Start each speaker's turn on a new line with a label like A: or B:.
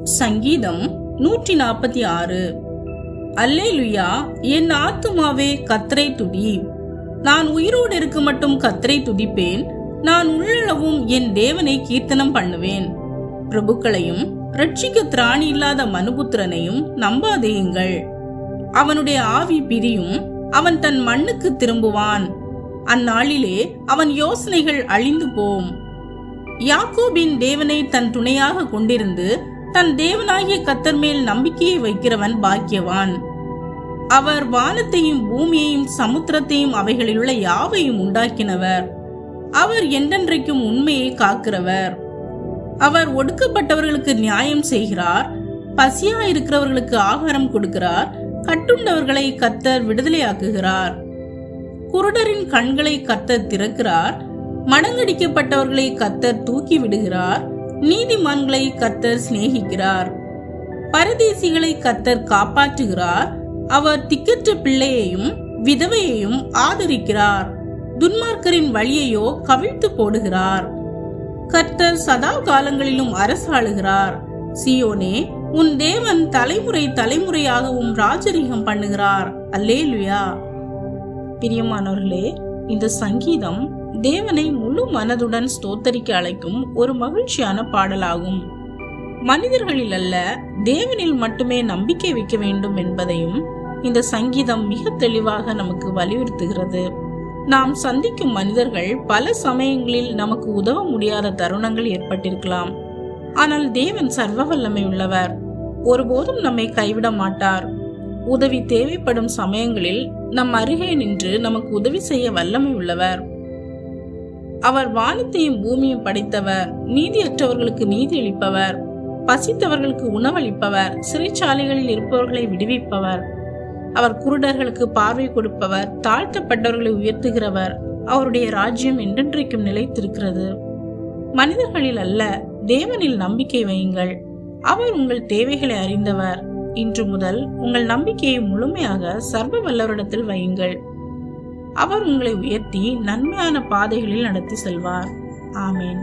A: சங்கீதம் 146. அல்லேலுயா, என் ஆத்துமாவே கர்த்தரை துதி. நான் உயிரோடு இருக்க மட்டும் கர்த்தரை துதிப்பேன். நான் உள்ளளவும் என் தேவனை கீர்த்தனம் பண்ணுவேன். பிரபுக்களையும் ரட்சிக்க திராணி இல்லாத மனுபுத்திரனையும் நம்பாதேயுங்கள். அவனுடைய ஆவி பிரியும், அவன் தன் மண்ணுக்கு திரும்புவான். அந்நாளிலே அவன் யோசனைகள் அழிந்து போம். யாக்கோபின் தேவனை தன் துணையாக கொண்டிருந்து தன் தேவனாகிய கர்த்தர் மேல் நம்பிக்கையை வைக்கிறவன் பாக்கியவான். அவர் வானத்தையும் பூமியையும் சமுத்திரத்தையும் அவைகளிலுள்ள யாவையும் உண்டாக்கினவர். அவர் என்றென்றைக்கும் உண்மையை காக்கிறவர். அவர் ஒடுக்கப்பட்டவர்களுக்கு நியாயம் செய்கிறார். பசியா இருக்கிறவர்களுக்கு ஆகாரம் கொடுக்கிறார். கட்டுண்டவர்களை கர்த்தர் விடுதலையாக்குகிறார். குருடரின் கண்களை கர்த்தர் திறக்கிறார். மடங்கடிக்கப்பட்டவர்களை கர்த்தர் தூக்கி விடுகிறார். நீதிமான்களை கர்த்தர் சிநேகிக்கிறார். பரதேசிகளை கர்த்தர் காப்பாற்றுகிறார். அவர் திக்கற்ற பிள்ளையையும் விதவையையும் ஆதரிக்கிறார். துன்மார்க்கரின் வழியையோ கவிழ்த்து போடுகிறார். கர்த்தர் சதா காலங்களிலும் அரசாளுகிறார். சீயோனே, உன் தேவன் தலைமுறை தலைமுறையாகவும் ராஜரீகம் பண்ணுகிறார். அல்லேலுயா. பிரியமானவர்களே, இந்த சங்கீதம் தேவனை முழு மனதுடன் ஸ்தோத்தரிக்க அழைக்கும் ஒரு மகிழ்ச்சியான பாடலாகும். மனிதர்களில் அல்ல, தேவனில் மட்டுமே நம்பிக்கை வைக்க வேண்டும் என்பதையும் இந்த சங்கீதம் மிக தெளிவாக நமக்கு வலியுறுத்துகிறது. நாம் சந்திக்கும் மனிதர்கள் பல சமயங்களில் நமக்கு உதவ முடியாத தருணங்கள் ஏற்பட்டிருக்கலாம். ஆனால் தேவன் சர்வ வல்லமை உள்ளவர். ஒருபோதும் நம்மை கைவிட மாட்டார். உதவி தேவைப்படும் சமயங்களில் நம் அருகே நின்று நமக்கு உதவி செய்ய வல்லமை உள்ளவர். அவர் வானத்தையும் பூமியும் படைத்தவர். நீதியற்றவர்களுக்கு நீதி அளிப்பவர். பசித்தவர்களுக்கு உணவளிப்பவர். சிறைச்சாலைகளில் இருப்பவர்களை விடுவிப்பவர். அவர் குருடர்களுக்கு பார்வை கொடுப்பவர். தாழ்த்தப்பட்டவர்களை உயர்த்துகிறவர். அவருடைய ராஜ்யம் என்றென்றைக்கும் நிலைத்திருக்கிறது. மனிதர்களில் அல்ல, தேவனில் நம்பிக்கை வையுங்கள். அவர் உங்கள் தேவைகளை அறிந்தவர். இன்று முதல் உங்கள் நம்பிக்கையை முழுமையாக சர்வ வல்லவரிடத்தில் வையுங்கள். அவர் உங்களை உயர்த்தி நன்மையான பாதைகளில் நடத்தி செல்வார். ஆமேன்.